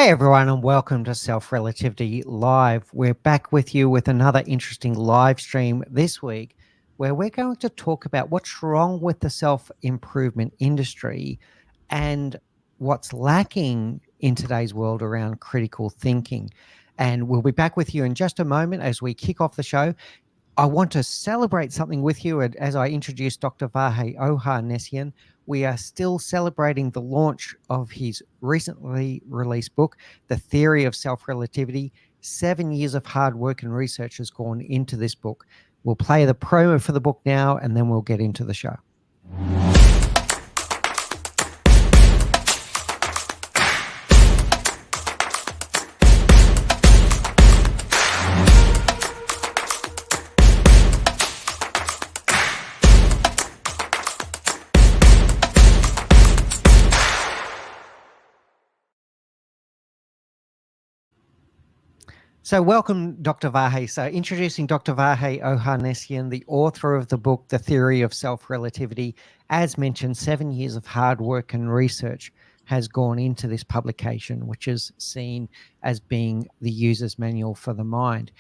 Hey everyone, and welcome to Self Relativity Live. We're back with you with another interesting live stream this week where we're going to talk about what's wrong with the self improvement industry and what's lacking in today's world around critical thinking. And we'll be back with you in just a moment as we kick off the show. I want to celebrate something with you. And as I introduce Dr. Vahe Ohanessian, we are still celebrating the launch of his recently released book, The Theory of Self-Relativity. 7 years of hard work and research has gone into this book. We'll play the promo for the book now, and then we'll get into the show. So welcome, Dr. Vahe. So introducing Dr. Vahe Ohanessian, the author of the book, The Theory of Self-Relativity. As mentioned, 7 years of hard work and research has gone into this publication, which is seen as being the user's manual for the mind.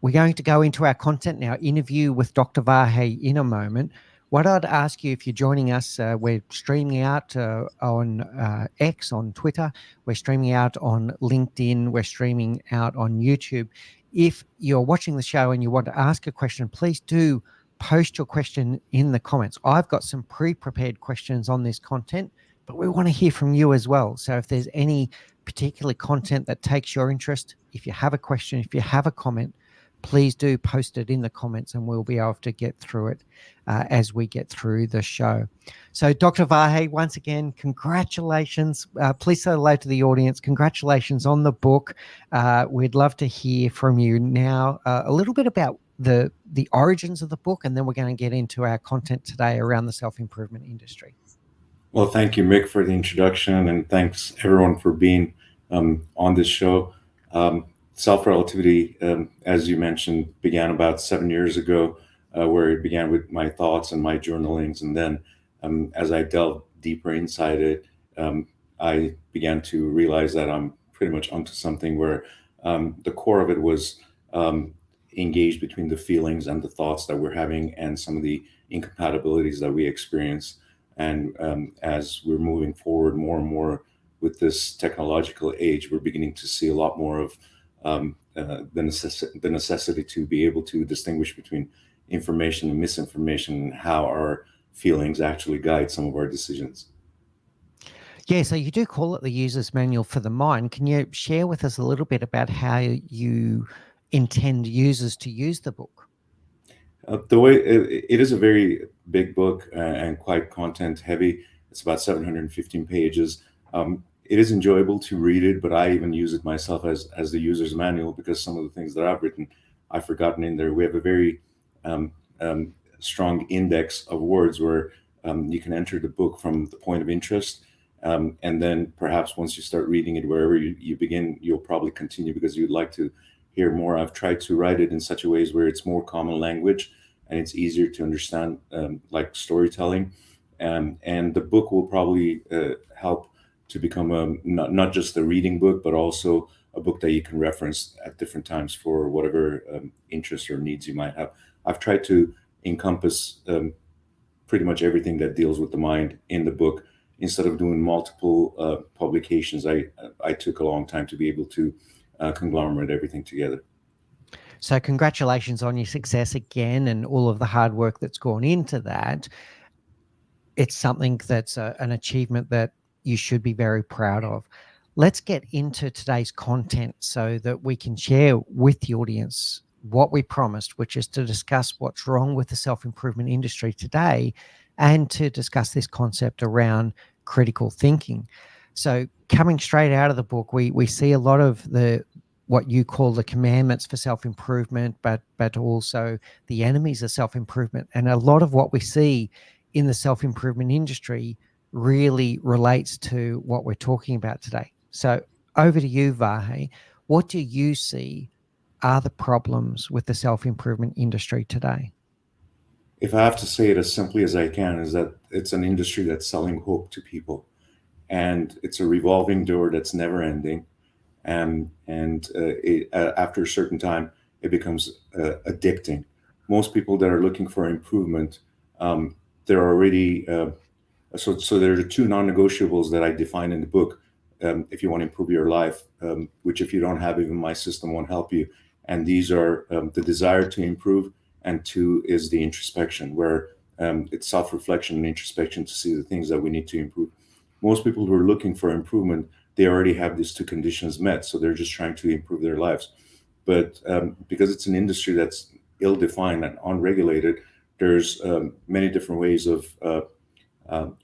We're going to go into our content now, interview with Dr. Vahe in a moment. What I'd ask you, if you're joining us, we're streaming out on X, on Twitter. We're streaming out on LinkedIn. We're streaming out on YouTube. If you're watching the show and you want to ask a question, please do post your question in the comments. I've got some pre-prepared questions on this content, but we want to hear from you as well. So if there's any particular content that takes your interest, if you have a question, if you have a comment, please do post it in the comments and we'll be able to get through it as we get through the show. So Dr. Vahe, once again, congratulations. Please say hello to the audience. Congratulations on the book. We'd love to hear from you now a little bit about the origins of the book, and then we're going to get into our content today around the self-improvement industry. Well, thank you, Mick, for the introduction, and thanks everyone for being on this show. Self-relativity, as you mentioned, began about 7 years ago, where it began with my thoughts and my journalings. And then as I delved deeper inside it, I began to realize that I'm pretty much onto something where the core of it was engaged between the feelings and the thoughts that we're having and some of the incompatibilities that we experience. And as we're moving forward more and more with this technological age, we're beginning to see a lot more of the necessity to be able to distinguish between information and misinformation and how our feelings actually guide some of our decisions. Yeah, so you do call it the user's manual for the mind. Can you share with us a little bit about how you intend users to use the book? The way it is a very big book and quite content heavy. It's about 715 pages. It is enjoyable to read it, but I even use it myself as the user's manual because some of the things that I've written, I've forgotten in there. We have a very strong index of words where you can enter the book from the point of interest. And then perhaps once you start reading it, wherever you begin, you'll probably continue because you'd like to hear more. I've tried to write it in such a ways where it's more common language and it's easier to understand, like storytelling. And the book will probably help to become not just a reading book, but also a book that you can reference at different times for whatever interests or needs you might have. I've tried to encompass pretty much everything that deals with the mind in the book. Instead of doing multiple publications, I took a long time to be able to conglomerate everything together. So congratulations on your success again and all of the hard work that's gone into that. It's something that's an achievement that you should be very proud of. Let's get into today's content so that we can share with the audience what we promised, which is to discuss what's wrong with the self-improvement industry today and to discuss this concept around critical thinking. So coming straight out of the book, we see a lot of what you call the commandments for self-improvement, but also the enemies of self-improvement. And a lot of what we see in the self-improvement industry really relates to what we're talking about today. So over to you, Vahe. What do you see are the problems with the self-improvement industry today? If I have to say it as simply as I can, is that it's an industry that's selling hope to people. And it's a revolving door that's never ending. And after a certain time, it becomes addicting. Most people that are looking for improvement, they're already so there are two non-negotiables that I define in the book. If you want to improve your life, which if you don't have, even my system won't help you. And these are the desire to improve, and two is the introspection, where it's self-reflection and introspection to see the things that we need to improve. Most people who are looking for improvement, they already have these two conditions met, so they're just trying to improve their lives. But because it's an industry that's ill-defined and unregulated, there's many different ways of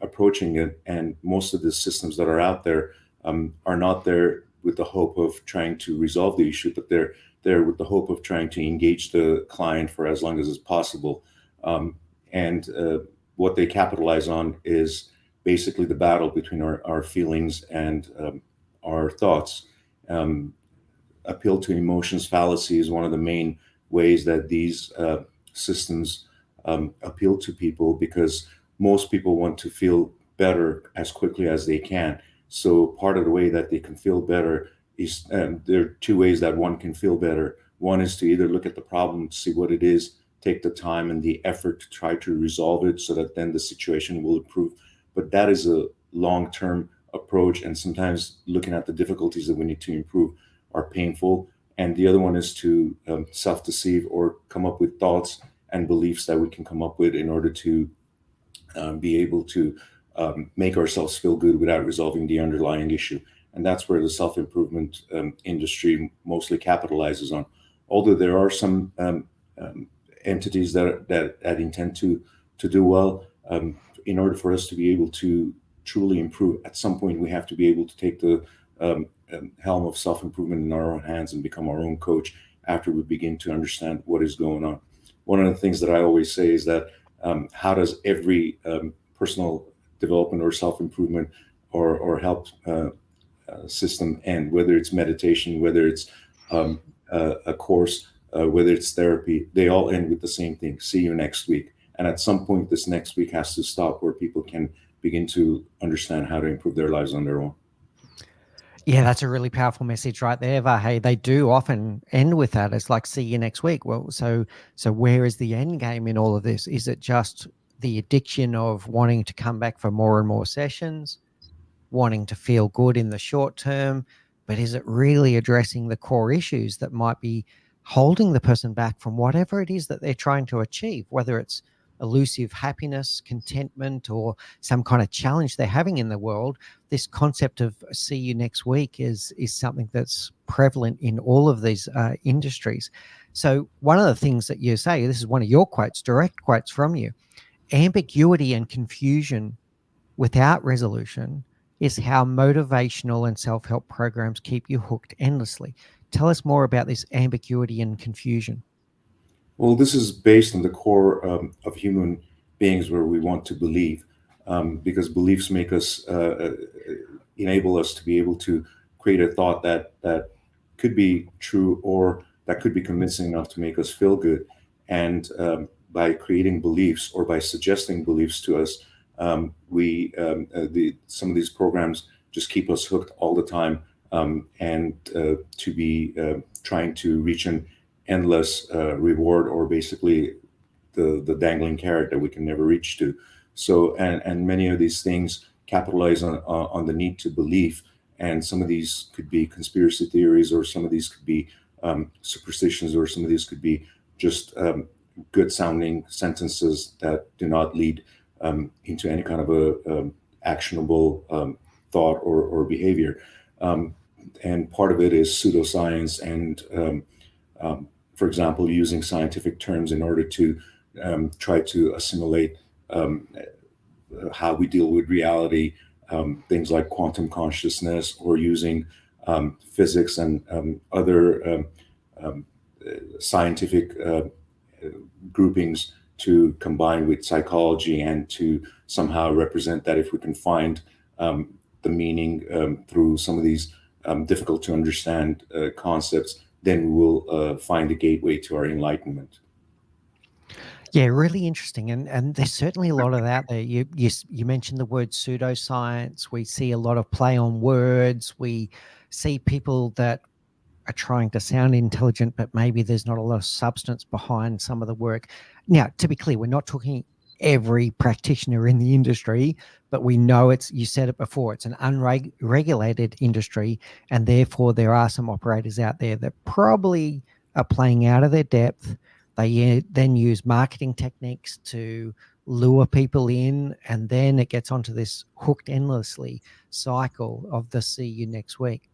approaching it, and most of the systems that are out there are not there with the hope of trying to resolve the issue, but they're there with the hope of trying to engage the client for as long as is possible. And what they capitalize on is basically the battle between our feelings and our thoughts. Um, Appeal to emotions fallacy is one of the main ways that these systems appeal to people, because most people want to feel better as quickly as they can. So part of the way that they can feel better is there are two ways that one can feel better. One is to either look at the problem, see what it is, take the time and the effort to try to resolve it so that then the situation will improve. But that is a long term approach, and sometimes looking at the difficulties that we need to improve are painful. And the other one is to self deceive or come up with thoughts and beliefs that we can come up with in order to be able to make ourselves feel good without resolving the underlying issue. And that's where the self improvement industry mostly capitalizes on. Although there are some entities that intend to do well, in order for us to be able to truly improve, at some point we have to be able to take the helm of self improvement in our own hands and become our own coach after we begin to understand what is going on. One of the things that I always say is that how does every personal development or self improvement or help system end? Whether it's meditation, whether it's a course, whether it's therapy, they all end with the same thing: see you next week. And at some point, this next week has to stop, where people can begin to understand how to improve their lives on their own. Yeah, that's a really powerful message right there, Vahe. They do often end with that. It's like, see you next week. Well, so where is the end game in all of this? Is it just the addiction of wanting to come back for more and more sessions, wanting to feel good in the short term, but is it really addressing the core issues that might be holding the person back from whatever it is that they're trying to achieve, whether it's elusive happiness, contentment, or some kind of challenge they're having in the world? This concept of see you next week is something that's prevalent in all of these industries. So one of the things that you say, this is one of your quotes, direct quotes from you: ambiguity and confusion without resolution is how motivational and self-help programs keep you hooked endlessly. Tell us more about this ambiguity and confusion. Well, this is based on the core of human beings, where we want to believe, because beliefs make us enable us to be able to create a thought that could be true, or that could be convincing enough to make us feel good. And by creating beliefs or by suggesting beliefs to us, the some of these programs just keep us hooked all the time, and to be trying to reach an endless reward, or basically the dangling carrot that we can never reach to. So, and many of these things capitalize on the need to believe. And some of these could be conspiracy theories, or some of these could be superstitions, or some of these could be just good sounding sentences that do not lead into any kind of a actionable thought or behavior. And part of it is pseudoscience, and for example, using scientific terms in order to try to assimilate how we deal with reality, things like quantum consciousness, or using physics and other um, scientific groupings to combine with psychology, and to somehow represent that if we can find the meaning through some of these difficult to understand concepts, then we will find a gateway to our enlightenment. Yeah, really interesting, and there's certainly a lot of that there. You mentioned the word pseudoscience. We see a lot of play on words. We see people that are trying to sound intelligent, but maybe there's not a lot of substance behind some of the work. Now, to be clear, we're not talking every practitioner in the industry, but we know you said it before, it's an unregulated industry, and therefore there are some operators out there that probably are playing out of their depth. They then use marketing techniques to lure people in, and then it gets onto this hooked endlessly cycle of the see you next week.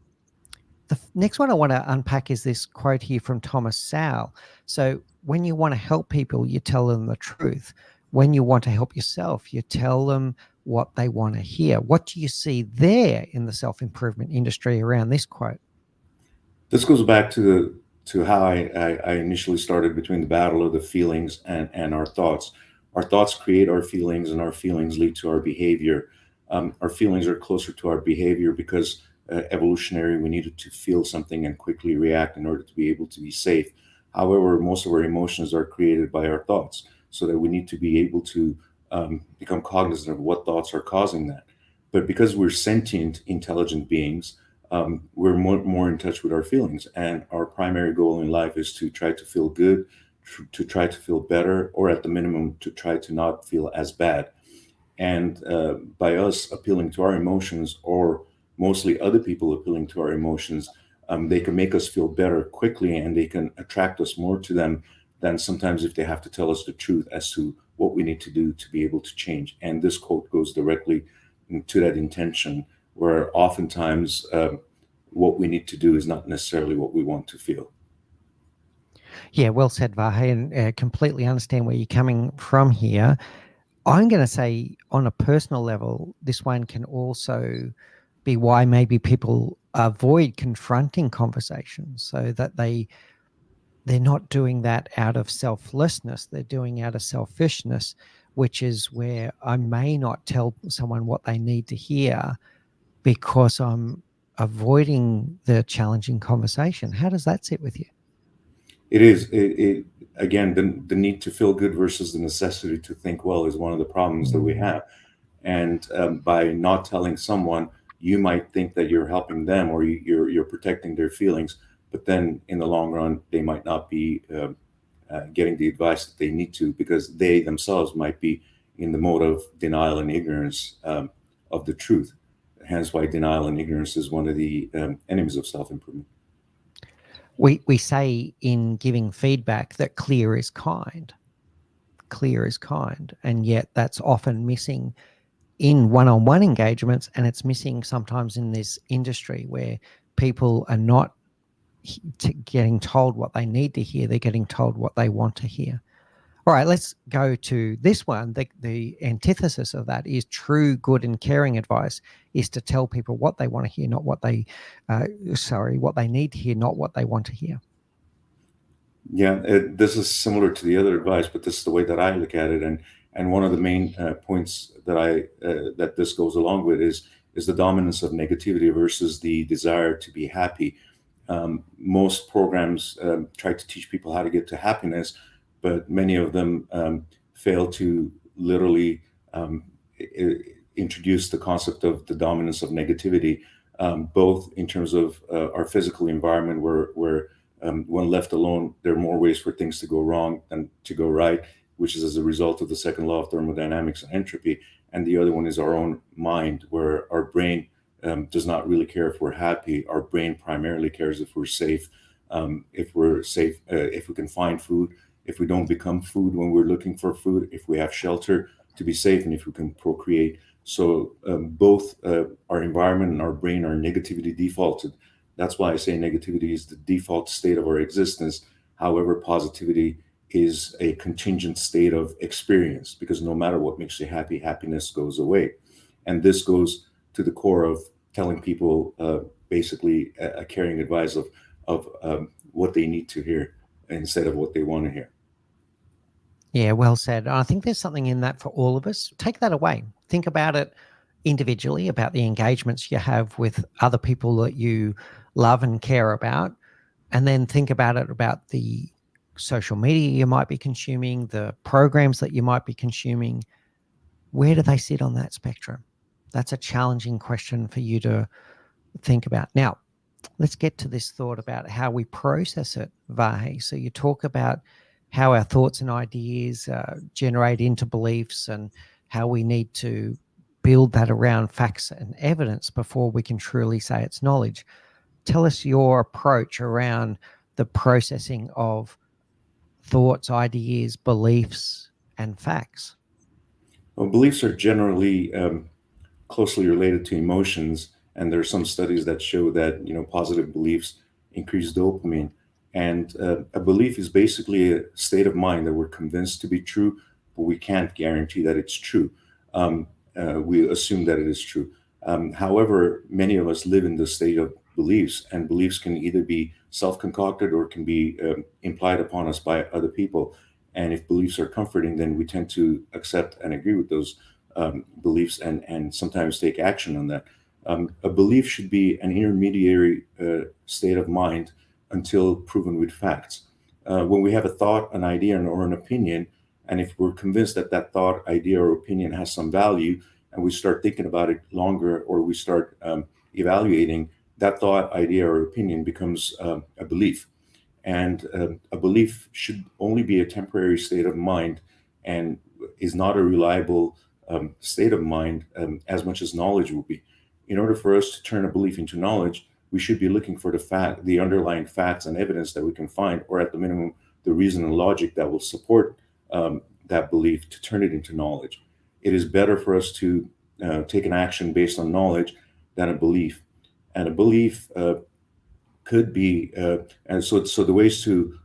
The next one I want to unpack is this quote here from Thomas Sowell. So when you want to help people, you tell them the truth. When you want to help yourself, you tell them what they want to hear. What do you see there in the self-improvement industry around this quote? This goes back to how I initially started between the battle of the feelings and our thoughts. Our thoughts create our feelings, and our feelings lead to our behavior. Our feelings are closer to our behavior because evolutionary, we needed to feel something and quickly react in order to be able to be safe. However, most of our emotions are created by our thoughts, so that we need to be able to become cognizant of what thoughts are causing that. But because we're sentient, intelligent beings, we're more in touch with our feelings. And our primary goal in life is to try to feel good, to try to feel better, or at the minimum, to try to not feel as bad. And by us appealing to our emotions, or mostly other people appealing to our emotions, they can make us feel better quickly, and they can attract us more to them than sometimes if they have to tell us the truth as to what we need to do to be able to change. And this quote goes directly to that intention, where oftentimes what we need to do is not necessarily what we want to feel. Yeah, well said, Vahe, and completely understand where you're coming from here. I'm going to say, on a personal level, this one can also be why maybe people avoid confronting conversations, so that they're not doing that out of selflessness, they're doing out of selfishness, which is where I may not tell someone what they need to hear because I'm avoiding the challenging conversation. How does that sit with you? It is. Again, the need to feel good versus the necessity to think well is one of the problems that we have. And by not telling someone, you might think that you're helping them, or you're protecting their feelings, but then in the long run, they might not be getting the advice that they need to, because they themselves might be in the mode of denial and ignorance of the truth. Hence, why denial and ignorance is one of the enemies of self-improvement. We say in giving feedback that clear is kind. Clear is kind. And yet that's often missing in one-on-one engagements, and it's missing sometimes in this industry where people are not getting told what they need to hear. They're getting told what they want to hear. All right, let's go to this one. The antithesis of that is true, good, and caring advice is to tell people what they want to hear, not what they, what they need to hear, not what they want to hear. Yeah, this is similar to the other advice, but this is the way that I look at it. And one of the main points that this goes along with is the dominance of negativity versus the desire to be happy. Most programs try to teach people how to get to happiness, but many of them fail to literally introduce the concept of the dominance of negativity, both in terms of our physical environment, where when left alone, there are more ways for things to go wrong than to go right, which is as a result of the second law of thermodynamics and entropy. And the other one is our own mind, where our brain does not really care if we're happy. Our brain primarily cares if we're safe. If we're safe, if we can find food, if we don't become food when we're looking for food, if we have shelter to be safe, and if we can procreate. So both our environment and our brain are negativity defaulted. That's why I say negativity is the default state of our existence. However, positivity is a contingent state of experience, because no matter what makes you happy, happiness goes away. And this goes to the core of telling people basically a caring advice of what they need to hear instead of what they want to hear. Yeah, well said. I think there's something in that for all of us. Take that away. Think about it individually, about the engagements you have with other people that you love and care about, and then think about it about the social media you might be consuming, the programs that you might be consuming. Where do they sit on that spectrum? That's a challenging question for you to think about. Now, let's get to this thought about how we process it, Vahe. So you talk about how our thoughts and ideas generate into beliefs, and how we need to build that around facts and evidence before we can truly say it's knowledge. Tell us your approach around the processing of thoughts, ideas, beliefs, and facts. Well, beliefs are generally closely related to emotions, and there are some studies that show that positive beliefs increase dopamine. And a belief is basically a state of mind that we're convinced to be true, but we can't guarantee that it's true. We assume that it is true. However, many of us live in the state of beliefs, and beliefs can either be self-concocted or can be implied upon us by other people. And if beliefs are comforting, then we tend to accept and agree with those beliefs, and sometimes take action on that. A belief should be an intermediary state of mind until proven with facts. When we have a thought, an idea, or an opinion, and if we're convinced that that thought, idea, or opinion has some value, and we start thinking about it longer, or we start evaluating, that thought, idea, or opinion becomes a belief. And a belief should only be a temporary state of mind, and is not a reliable state of mind as much as knowledge will be. In order for us to turn a belief into knowledge, we should be looking for the underlying facts and evidence that we can find, or at the minimum, the reason and logic that will support that belief to turn it into knowledge. It is better for us to take an action based on knowledge than a belief. And a belief could be, and so the ways to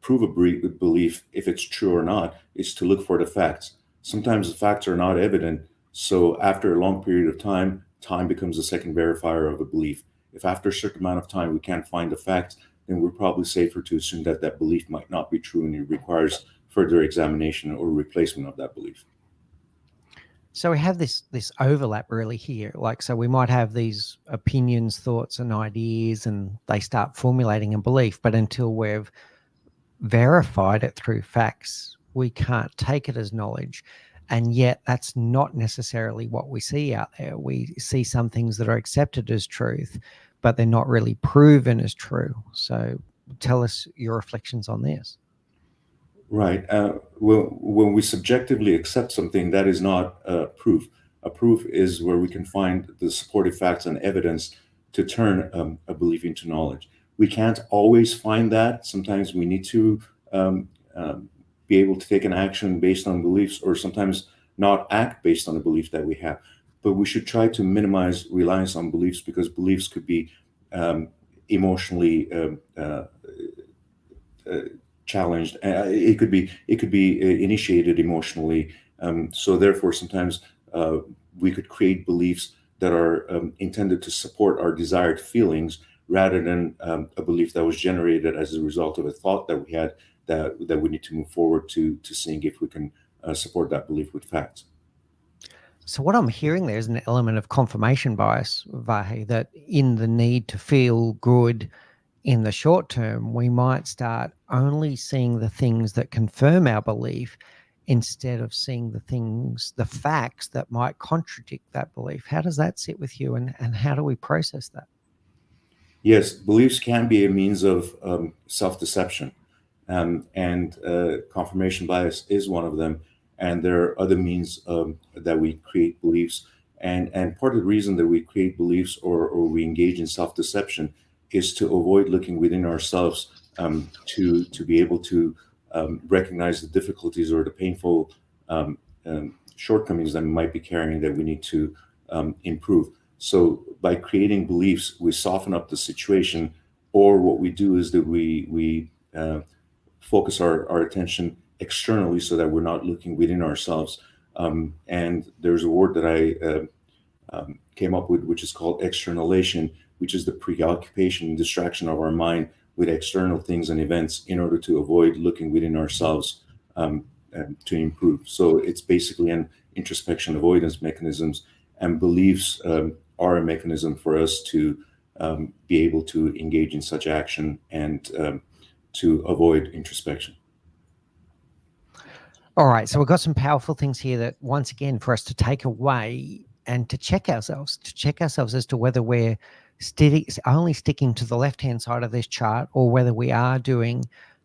prove a belief, if it's true or not, is to look for the facts. Sometimes the facts are not evident, so after a long period of time, time becomes the second verifier of a belief. If after a certain amount of time we can't find the facts, then we're probably safer to assume that that belief might not be true, and it requires further examination or replacement of that belief. So we have this overlap really here. Like, so we might have these opinions, thoughts, and ideas, and they start formulating a belief, but until we've verified it through facts, we can't take it as knowledge. And yet that's not necessarily what we see out there. We see some things that are accepted as truth, but they're not really proven as true. So tell us your reflections on this. Right. When we subjectively accept something, that is not proof. A proof is where we can find the supportive facts and evidence to turn a belief into knowledge. We can't always find that. Sometimes we need to be able to take an action based on beliefs, or sometimes not act based on a belief that we have. But we should try to minimize reliance on beliefs, because beliefs could be emotionally challenged. It could be initiated emotionally. So therefore, sometimes we could create beliefs that are intended to support our desired feelings, rather than a belief that was generated as a result of a thought that we had, that we need to move forward to seeing if we can support that belief with facts. So what I'm hearing there is an element of confirmation bias, Vahe, that in the need to feel good in the short term, we might start only seeing the things that confirm our belief, instead of seeing the facts that might contradict that belief. How does that sit with you, and how do we process that? Yes, beliefs can be a means of self-deception, and confirmation bias is one of them. And there are other means that we create beliefs, and part of the reason that we create beliefs, or we engage in self-deception, is to avoid looking within ourselves, to be able to recognize the difficulties or the painful shortcomings that we might be carrying, that we need to improve. So by creating beliefs, we soften up the situation, or what we do is that we focus our attention externally, so that we're not looking within ourselves. And there's a word that I came up with, which is called externalization, which is the preoccupation and distraction of our mind with external things and events, in order to avoid looking within ourselves, to improve. So it's basically an introspection avoidance mechanisms, and beliefs are a mechanism for us to be able to engage in such action, and to avoid introspection. All right, so we've got some powerful things here that, once again, for us to take away and to check ourselves as to whether we're only sticking to the left-hand side of this chart, or whether we are doing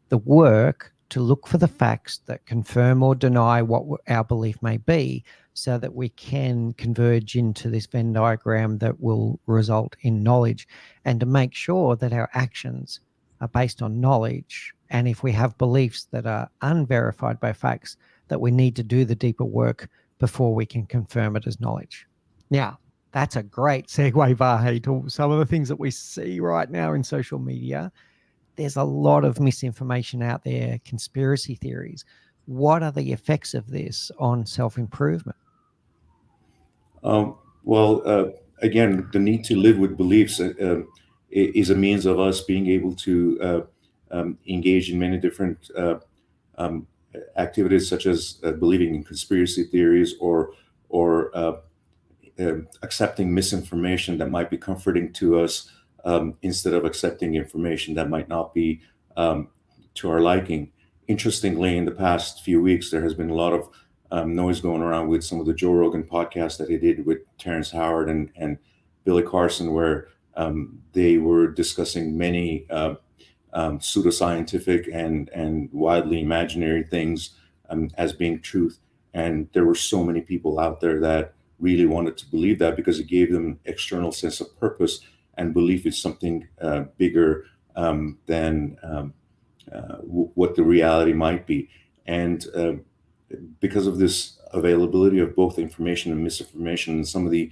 the work to look for the facts that confirm or deny what our belief may be, so that we can converge into this Venn diagram that will result in knowledge, and to make sure that our actions are based on knowledge. And if we have beliefs that are unverified by facts, that we need to do the deeper work before we can confirm it as knowledge. Now, that's a great segue, Vahe, to some of the things that we see right now in social media. There's a lot of misinformation out there, conspiracy theories. What are the effects of this on self-improvement? Well, again, the need to live with beliefs is a means of us being able to engage in many different um, activities, such as believing in conspiracy theories, or accepting misinformation that might be comforting to us, instead of accepting information that might not be um, to our liking. Interestingly, in the past few weeks, there has been a lot of noise going around with some of the Joe Rogan podcasts that he did with Terrence Howard and Billy Carson, where they were discussing many pseudoscientific and widely imaginary things as being truth. And there were so many people out there that really wanted to believe that, because it gave them external sense of purpose, and belief is something bigger than what the reality might be. And because of this availability of both information and misinformation, and some of the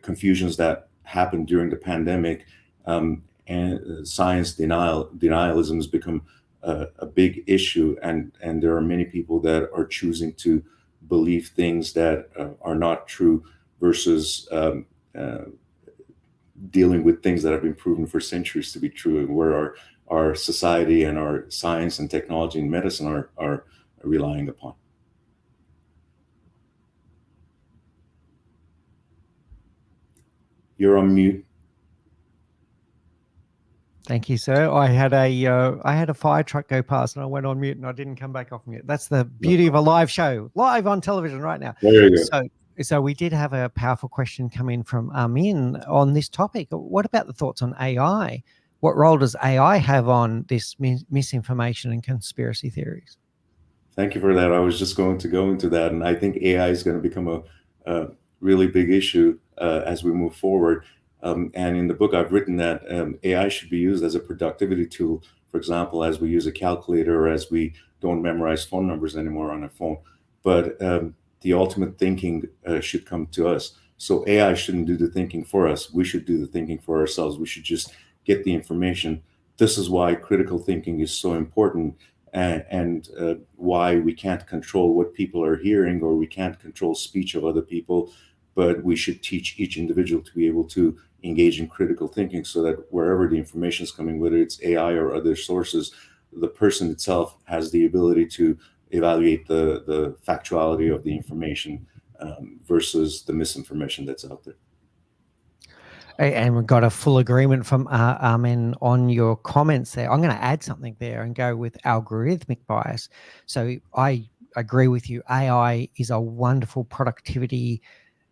confusions that happened during the pandemic, and science denialism has become a big issue, and there are many people that are choosing to believe things that are not true, versus dealing with things that have been proven for centuries to be true, and where our society and our science and technology and medicine are relying upon. You're on mute. Thank you, sir. I had a fire truck go past and I went on mute and I didn't come back off mute. That's the beauty of a live show, live on television right now. There you go. So we did have a powerful question come in from Amin on this topic. What about the thoughts on AI? What role does AI have on this misinformation and conspiracy theories? Thank you for that. I was just going to go into that, and I think AI is going to become a really big issue as we move forward. And in the book, I've written that AI should be used as a productivity tool. For example, as we use a calculator, or as we don't memorize phone numbers anymore on a phone. But the ultimate thinking should come to us. So AI shouldn't do the thinking for us. We should do the thinking for ourselves. We should just get the information. This is why critical thinking is so important, and why we can't control what people are hearing, or we can't control speech of other people, but we should teach each individual to be able to engage in critical thinking, so that wherever the information is coming, whether it's AI or other sources, the person itself has the ability to evaluate the factuality of the information versus the misinformation that's out there. And we've got a full agreement from Armin on your comments there. I'm going to add something there and go with algorithmic bias. So I agree with you. AI is a wonderful productivity,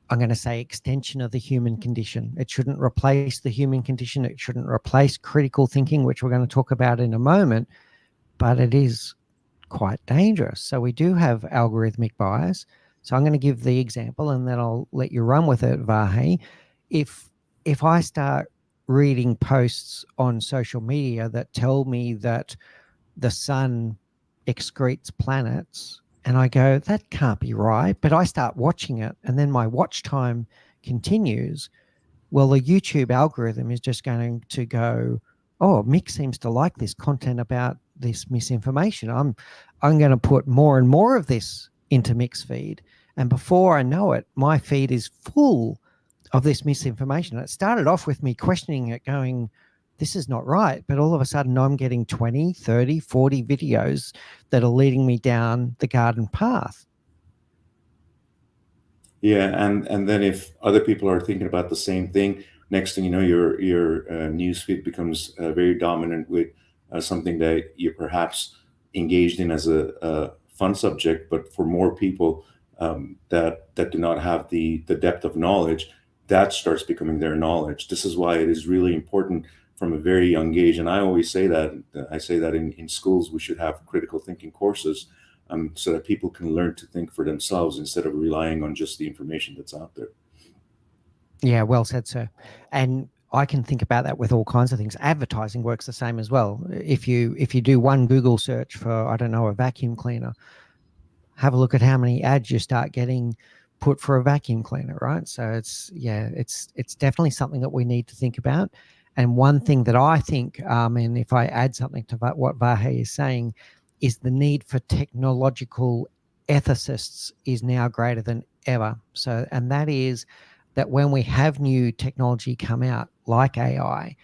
I'm going to say, extension of the human condition. It shouldn't replace the human condition. It shouldn't replace critical thinking, which we're going to talk about in a moment, but it is quite dangerous. So we do have algorithmic bias. So I'm going to give the example and then I'll let you run with it, Vahe. If I start reading posts on social media that tell me that the sun excretes planets, and I go, that can't be right, but I start watching it and then my watch time continues, well, the YouTube algorithm is just going to go, oh, Mick seems to like this content about this misinformation. I'm going to put more and more of this into Mick's feed. And before I know it, my feed is full of this misinformation. It started off with me questioning it, going, this is not right. But all of a sudden I'm getting 20, 30, 40 videos that are leading me down the garden path. Yeah, and then if other people are thinking about the same thing, next thing you know, your news feed becomes very dominant with something that you're perhaps engaged in as a fun subject, but for more people, that do not have the depth of knowledge, that starts becoming their knowledge. This is why it is really important from a very young age. And I always say that, in schools we should have critical thinking courses, so that people can learn to think for themselves instead of relying on just the information that's out there. Yeah, well said, sir. And I can think about that with all kinds of things. Advertising works the same as well. If you do one Google search for, I don't know, a vacuum cleaner, have a look at how many ads you start getting put for a vacuum cleaner, right? So it's definitely something that we need to think about. And one thing that I think, and if I add something to what Vahe is saying, is the need for technological ethicists is now greater than ever. So, and that is that when we have new technology come out like AI,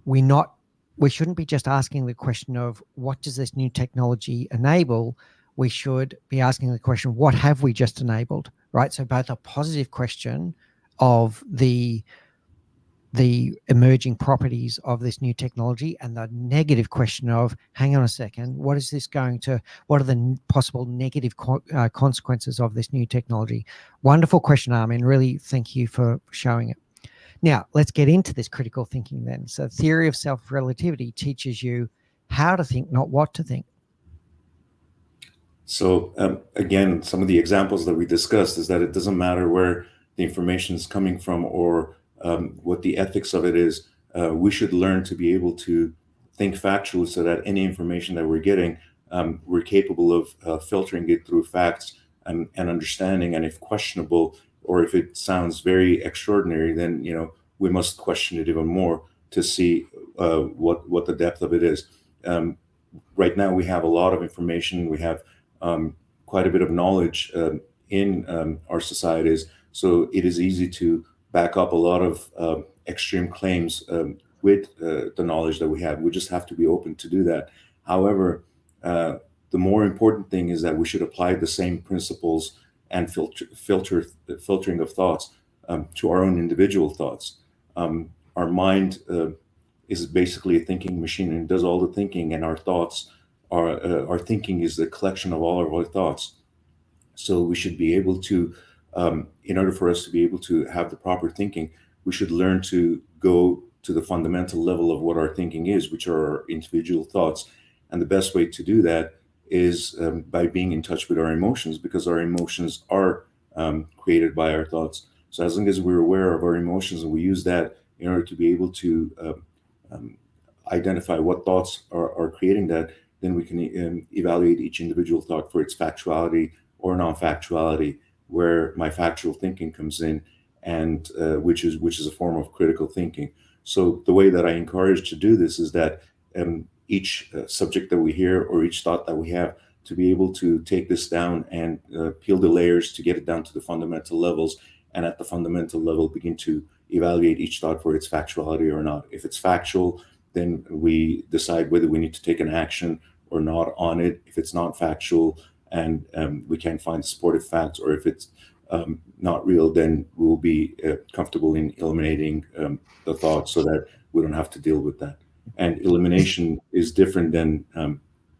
we shouldn't be just asking the question of what does this new technology enable. We should be asking the question, what have we just enabled, right? So both a positive question of the emerging properties of this new technology and the negative question of, hang on a second, what are the possible negative consequences of this new technology? Wonderful question, Armin. Really thank you for showing it. Now, let's get into this critical thinking then. So theory of self-relativity teaches you how to think, not what to think. So again, some of the examples that we discussed is that it doesn't matter where the information is coming from or what the ethics of it is. We should learn to be able to think factually so that any information that we're getting, we're capable of filtering it through facts and understanding. And if questionable, or if it sounds very extraordinary, then we must question it even more to see what the depth of it is. Right now, we have a lot of information. We have quite a bit of knowledge in our societies, so it is easy to back up a lot of extreme claims with the knowledge that we have. We just have to be open to do that. However, the more important thing is that we should apply the same principles and filtering of thoughts to our own individual thoughts. Our mind is basically a thinking machine and does all the thinking, and our thoughts our thinking is the collection of all of our thoughts. So we should be able to, in order for us to be able to have the proper thinking, we should learn to go to the fundamental level of what our thinking is, which are our individual thoughts. And the best way to do that is by being in touch with our emotions, because our emotions are created by our thoughts. So as long as we're aware of our emotions and we use that in order to be able to identify what thoughts are creating that, then we can evaluate each individual thought for its factuality or non-factuality, where my factual thinking comes in, and which is a form of critical thinking. So the way that I encourage to do this is that each subject that we hear or each thought that we have, to be able to take this down and peel the layers to get it down to the fundamental levels, and at the fundamental level begin to evaluate each thought for its factuality or not. If it's factual, then we decide whether we need to take an action or not on it. If it's not factual and we can't find supportive facts, or if it's not real, then we'll be comfortable in eliminating the thought so that we don't have to deal with that. And elimination is different than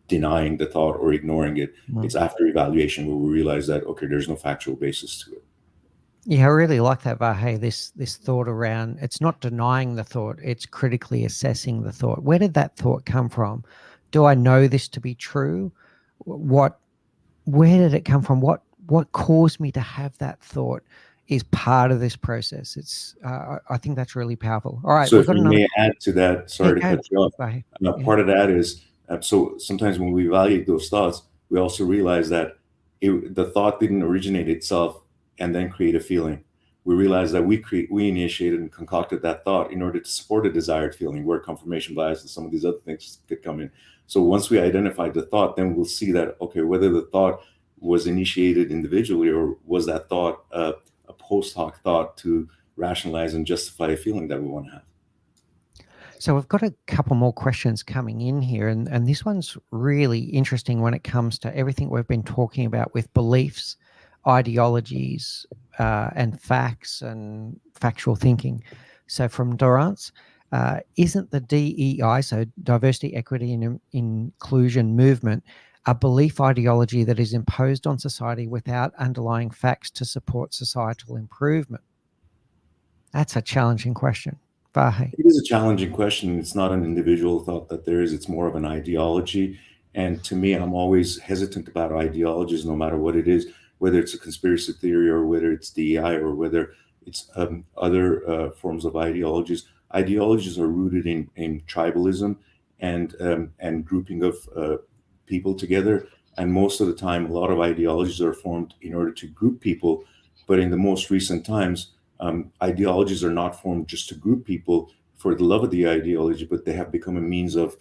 denying the thought or ignoring it. It's after evaluation where we realize that, okay, there's no factual basis to it. Yeah, I really like that, Vahe, this thought around, it's not denying the thought, it's critically assessing the thought. Where did that thought come from? Do I know this to be true? Where did it come from? What caused me to have that thought is part of this process. It's I think that's really powerful. All right. So if you may add to that, sorry to cut you off. Part of that is, so sometimes when we evaluate those thoughts, we also realize that the thought didn't originate itself and then create a feeling. We realize that we initiated and concocted that thought in order to support a desired feeling, where confirmation bias and some of these other things could come in. So once we identify the thought, then we'll see that, okay, whether the thought was initiated individually or was that thought a post hoc thought to rationalize and justify a feeling that we want to have. So we've got a couple more questions coming in here, and this one's really interesting when it comes to everything we've been talking about with beliefs, ideologies, and facts and factual thinking. So from Dorrance, isn't the DEI, so diversity, equity, and inclusion movement, a belief ideology that is imposed on society without underlying facts to support societal improvement? That's a challenging question. Vahe. It is a challenging question. It's not an individual thought that there is, it's more of an ideology. And to me, I'm always hesitant about ideologies, no matter what it is, whether it's a conspiracy theory or whether it's DEI or whether it's other forms of ideologies. Ideologies are rooted in tribalism and grouping of people together. And most of the time, a lot of ideologies are formed in order to group people. But in the most recent times, ideologies are not formed just to group people for the love of the ideology, but they have become a means of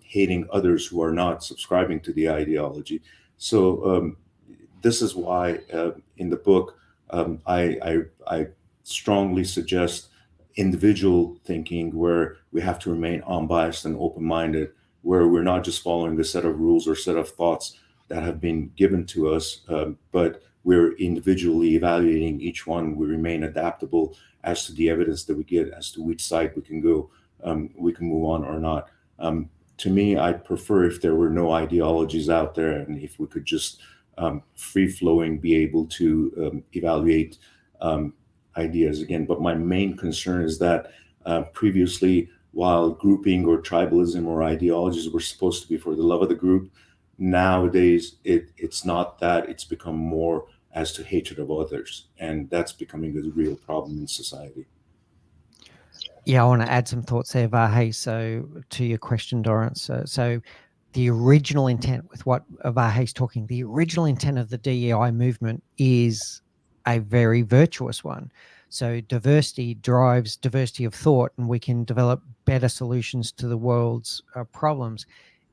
hating others who are not subscribing to the ideology. So this is why in the book I strongly suggest individual thinking, where we have to remain unbiased and open-minded, where we're not just following a set of rules or set of thoughts that have been given to us, but we're individually evaluating each one. We remain adaptable as to the evidence that we get, as to which side we can go, we can move on or not. To me, I'd prefer if there were no ideologies out there, and if we could just free flowing be able to evaluate ideas again. But my main concern is that previously, while grouping or tribalism or ideologies were supposed to be for the love of the group, nowadays it's not that. It's become more as to hatred of others, and that's becoming a real problem in society. Yeah, I want to add some thoughts there, Vahe. So to your question, Dorrance, so the original intent with what Vahe's talking, the original intent of the DEI movement is a very virtuous one. So diversity drives diversity of thought, and we can develop better solutions to the world's problems.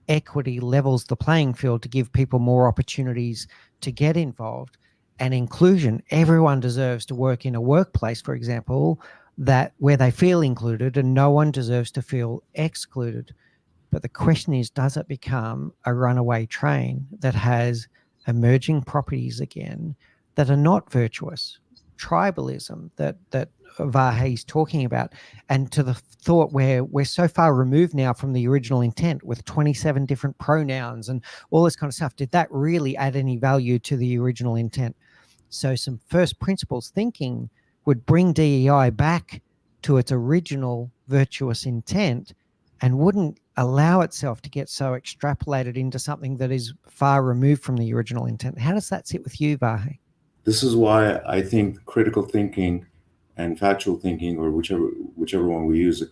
Equity levels the playing field to give people more opportunities to get involved. And inclusion, everyone deserves to work in a workplace, for example, that where they feel included, and no one deserves to feel excluded. But the question is, does it become a runaway train that has emerging properties again that are not virtuous? Tribalism that Vahe's talking about, and to the thought where we're so far removed now from the original intent with 27 different pronouns and all this kind of stuff. Did that really add any value to the original intent? So some first principles thinking would bring DEI back to its original virtuous intent and wouldn't allow itself to get so extrapolated into something that is far removed from the original intent. How does that sit with you, Vahe? This is why I think critical thinking and factual thinking, or whichever one we use,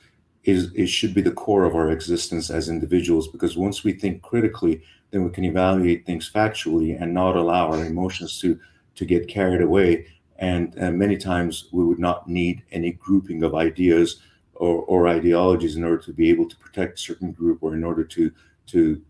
it should be the core of our existence as individuals. Because once we think critically, then we can evaluate things factually and not allow our emotions to get carried away. And many times we would not need any grouping of ideas or ideologies in order to be able to protect a certain group, or in order to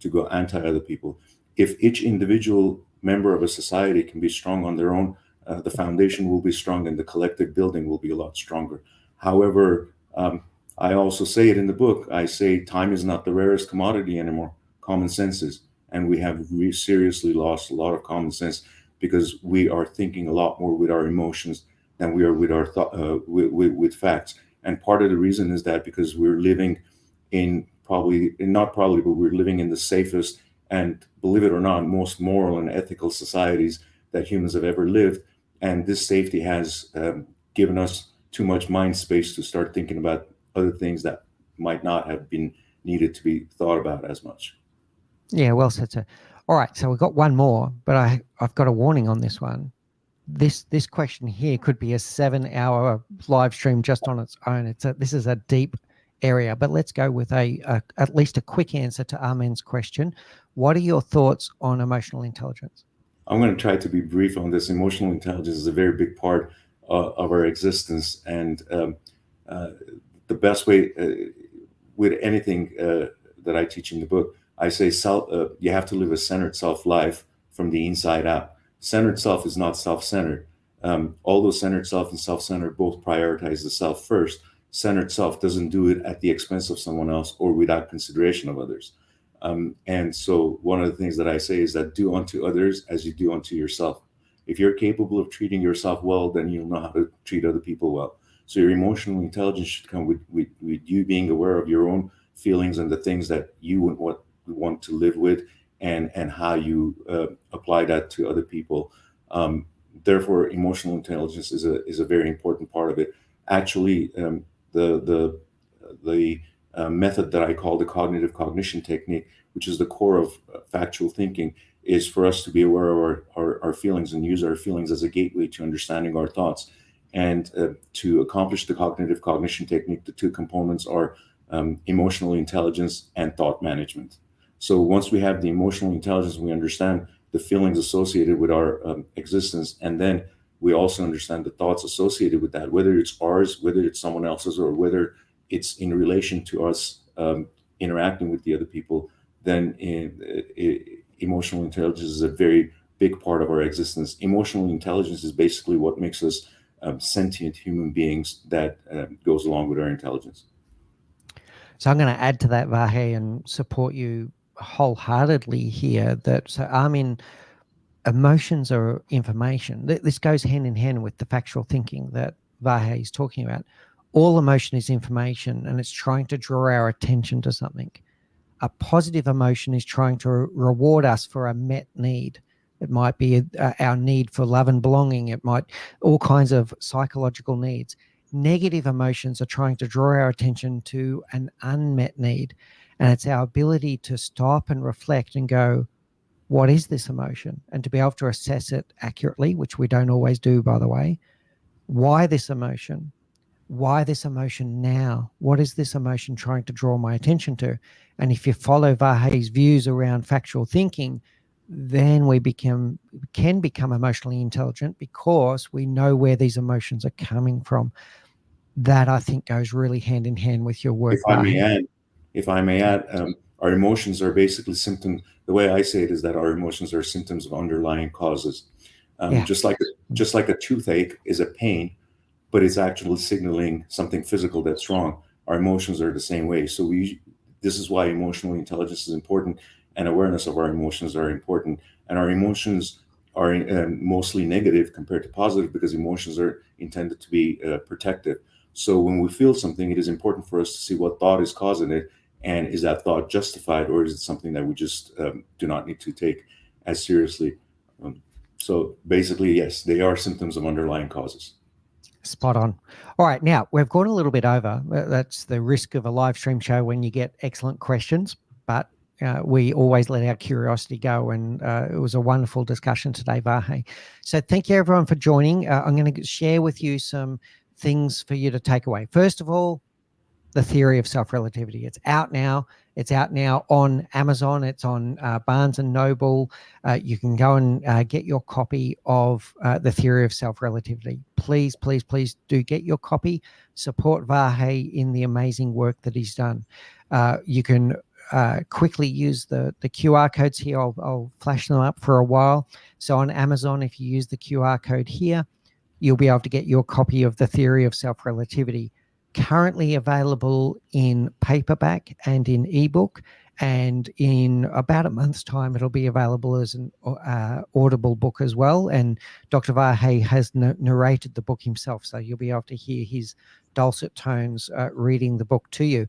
go anti other people. If each individual member of a society can be strong on their own, the foundation will be strong and the collective building will be a lot stronger. However, I also say it in the book. I say time is not the rarest commodity anymore. Common sense is. And we have seriously lost a lot of common sense, because we are thinking a lot more with our emotions than we are with our with facts. And part of the reason is that because we're living in not probably, but we're living in the safest and, believe it or not, most moral and ethical societies that humans have ever lived. And this safety has given us too much mind space to start thinking about other things that might not have been needed to be thought about as much. Yeah, well said, sir. All right, so we've got one more, but I've got a warning on this one. This question here could be a 7-hour live stream just on its own. This is a deep area, but let's go with at least a quick answer to Armen's question. What are your thoughts on emotional intelligence? I'm going to try to be brief on this. Emotional intelligence is a very big part of our existence, and the best way with anything that I teach in the book, I say you have to live a centered self life from the inside out. Centered self is not self-centered. Although centered self and self-centered both prioritize the self first, centered self doesn't do it at the expense of someone else or without consideration of others. And so one of the things that I say is that do unto others as you do unto yourself. If you're capable of treating yourself well, then you'll know how to treat other people well. So your emotional intelligence should come with you being aware of your own feelings and the things that you would want to live with, and how you apply that to other people. Therefore, emotional intelligence is a very important part of it. Actually, the method that I call the cognitive cognition technique, which is the core of factual thinking, is for us to be aware of our feelings and use our feelings as a gateway to understanding our thoughts. And to accomplish the cognitive cognition technique, the two components are emotional intelligence and thought management. So once we have the emotional intelligence, we understand the feelings associated with our existence, and then we also understand the thoughts associated with that, whether it's ours, whether it's someone else's, or whether it's in relation to us interacting with the other people. Then emotional intelligence is a very big part of our existence. Emotional intelligence is basically what makes us sentient human beings that goes along with our intelligence. So I'm going to add to that, Vahe, and support you wholeheartedly here. Emotions are information. This goes hand in hand with the factual thinking that Vahe is talking about. All emotion is information, and it's trying to draw our attention to something. A positive emotion is trying to reward us for a met need. It might be our need for love and belonging. It might all kinds of psychological needs. Negative emotions are trying to draw our attention to an unmet need. And it's our ability to stop and reflect and go, what is this emotion? And to be able to assess it accurately, which we don't always do, by the way. Why this emotion? Why this emotion now? What is this emotion trying to draw my attention to? And if you follow Vahe's views around factual thinking, then we can become emotionally intelligent because we know where these emotions are coming from. That, I think, goes really hand in hand with your work, Vahe. If I may add, our emotions are basically symptoms. The way I say it is that our emotions are symptoms of underlying causes. Yeah. Just like a toothache is a pain, but it's actually signaling something physical that's wrong. Our emotions are the same way. So this is why emotional intelligence is important, and awareness of our emotions are important. And our emotions are mostly negative compared to positive, because emotions are intended to be protective. So when we feel something, it is important for us to see what thought is causing it, and is that thought justified, or is it something that we just do not need to take as seriously. So basically, yes, they are symptoms of underlying causes. Spot on. All right. Now, we've gone a little bit over. That's the risk of a live stream show when you get excellent questions, but we always let our curiosity go. And it was a wonderful discussion today, Vahe. So thank you, everyone, for joining. I'm going to share with you some things for you to take away. First of all, the theory of self-relativity. It's out now. It's out now on Amazon. It's on Barnes and Noble. You can go and get your copy of the theory of self-relativity. Please, please, please do get your copy. Support Vahe in the amazing work that he's done. You can quickly use the QR codes here. I'll flash them up for a while. So on Amazon, if you use the QR code here, you'll be able to get your copy of the theory of self-relativity. Currently available in paperback and in ebook, and in about a month's time it'll be available as an audible book as well. And Dr. Vahe has narrated the book himself, so you'll be able to hear his dulcet tones reading the book to you.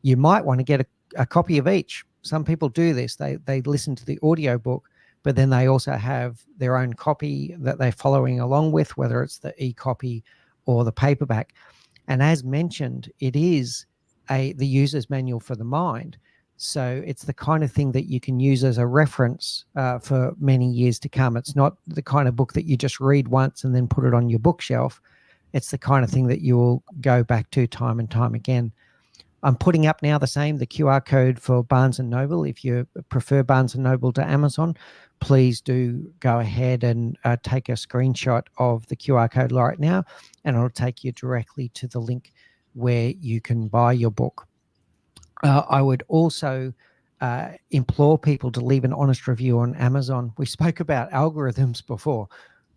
You might want to get a copy of each. Some people do this. They listen to the audio book, but then they also have their own copy that they're following along with, whether it's the e-copy or the paperback. And as mentioned, it is the user's manual for the mind. So it's the kind of thing that you can use as a reference for many years to come. It's not the kind of book that you just read once and then put it on your bookshelf. It's the kind of thing that you will go back to time and time again. I'm putting up now the QR code for Barnes & Noble. If you prefer Barnes & Noble to Amazon, please do go ahead and take a screenshot of the QR code right now, and it'll take you directly to the link where you can buy your book. I would also implore people to leave an honest review on Amazon. We spoke about algorithms before.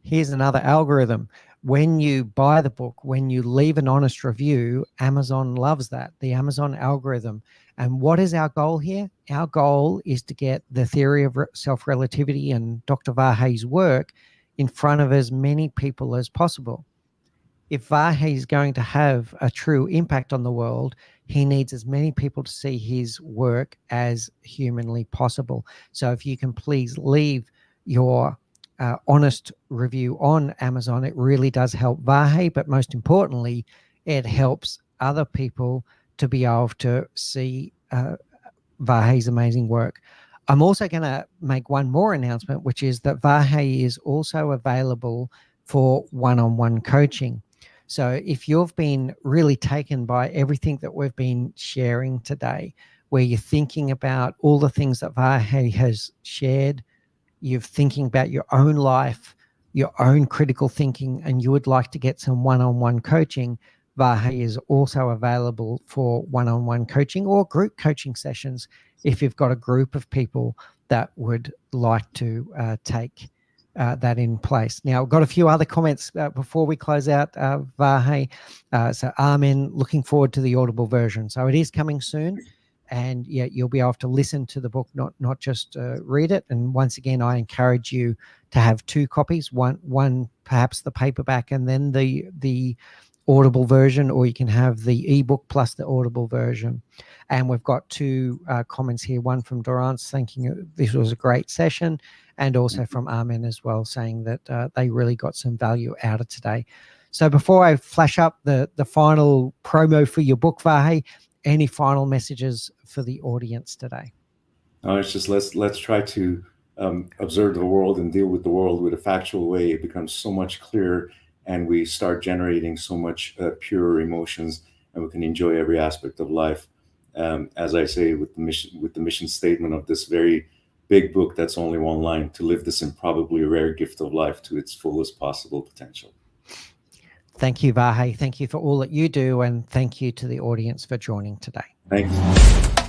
Here's another algorithm. When you buy the book, when you leave an honest review, Amazon loves that, the Amazon algorithm. And what is our goal here? Our goal is to get the theory of self-relativity and Dr. Vahe's work in front of as many people as possible. if Vahe is going to have a true impact on the world, he needs as many people to see his work as humanly possible. So if you can please leave your honest review on Amazon, it really does help Vahe, but most importantly, it helps other people to be able to see Vahe's amazing work. I'm also going to make one more announcement, which is that Vahe is also available for one-on-one coaching. So if you've been really taken by everything that we've been sharing today, where you're thinking about all the things that Vahe has shared, you're thinking about your own life, your own critical thinking, and you would like to get some one-on-one coaching, Vahe is also available for one-on-one coaching or group coaching sessions if you've got a group of people that would like to take that in place. Now, I've got a few other comments before we close out, Vahe. So Amen, looking forward to the Audible version. So it is coming soon. And yeah, you'll be able to listen to the book, not just read it. And once again, I encourage you to have two copies, one perhaps the paperback and then the Audible version, or you can have the ebook plus the Audible version. And we've got two comments here, one from Dorance thanking this was a great session, and also from Amen as well, saying that they really got some value out of today. So before I flash up the final promo for your book, Vahe, any final messages for the audience today? No, it's just let's try to observe the world and deal with the world with a factual way. It becomes so much clearer, and we start generating so much purer emotions, and we can enjoy every aspect of life. As I say, with the mission statement of this very big book, that's only one line: to live this improbably rare gift of life to its fullest possible potential. Thank you, Vahe. Thank you for all that you do, and thank you to the audience for joining today. Thank you.